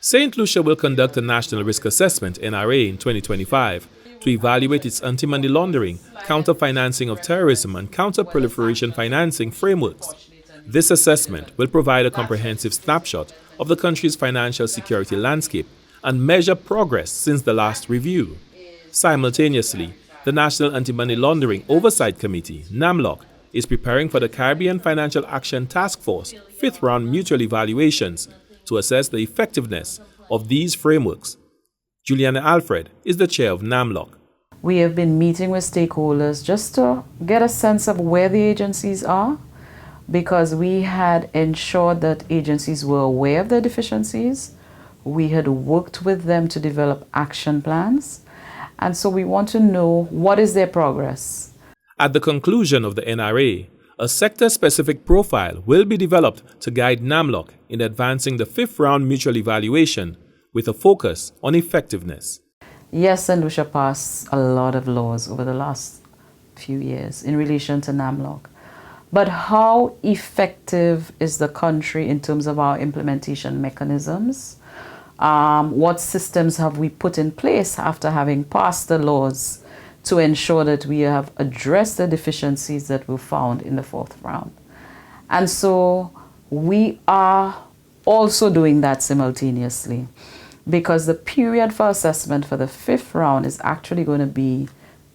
St. Lucia will conduct a National Risk Assessment (NRA) in 2025 to evaluate its anti-money laundering, counter-financing of terrorism, and counter-proliferation financing frameworks. This assessment will provide a comprehensive snapshot of the country's financial security landscape and measure progress since the last review. Simultaneously, the National Anti-Money Laundering Oversight Committee, NAMLOC, is preparing for the Caribbean Financial Action Task Force fifth round mutual evaluations to assess the effectiveness of these frameworks. Juliana Alfred is the chair of NAMLOC. We have been meeting with stakeholders just to get a sense of where the agencies are, because we had ensured that agencies were aware of their deficiencies. We had worked with them to develop action plans, and so we want to know what is their progress. At the conclusion of the NRA, a sector-specific profile will be developed to guide NAMLOC in advancing the fifth round mutual evaluation with a focus on effectiveness. Yes, St. Lucia passed a lot of laws over the last few years in relation to NAMLOC. But how effective is the country in terms of our implementation mechanisms? What systems have we put in place after having passed the laws to ensure that we have addressed the deficiencies that were found in the fourth round? And so we are also doing that simultaneously, because the period for assessment for the fifth round is actually going to be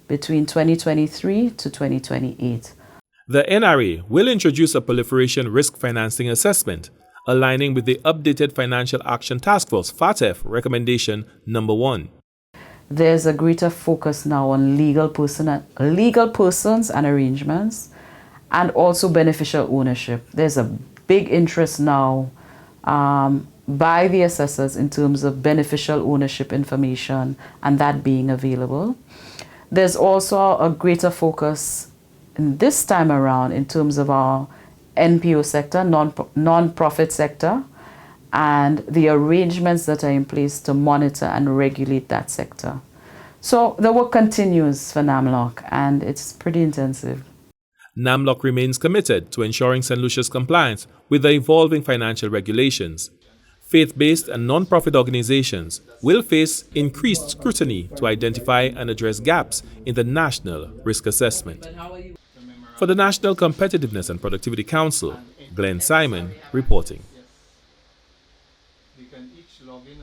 between 2023 to 2028. The NRA will introduce a proliferation risk financing assessment, aligning with the updated Financial Action Task Force FATF recommendation number 1. There's a greater focus now on legal persons and arrangements, and also beneficial ownership. There's a big interest now by the assessors in terms of beneficial ownership information and that being available. There's also a greater focus in this time around in terms of our NPO sector, non-profit sector, and the arrangements that are in place to monitor and regulate that sector. So the work continues for NAMLOC, and it's pretty intensive. NAMLOC remains committed to ensuring St. Lucia's compliance with the evolving financial regulations. Faith-based and non-profit organizations will face increased scrutiny to identify and address gaps in the national risk assessment. For the National Competitiveness and Productivity Council, Glenn Simon reporting.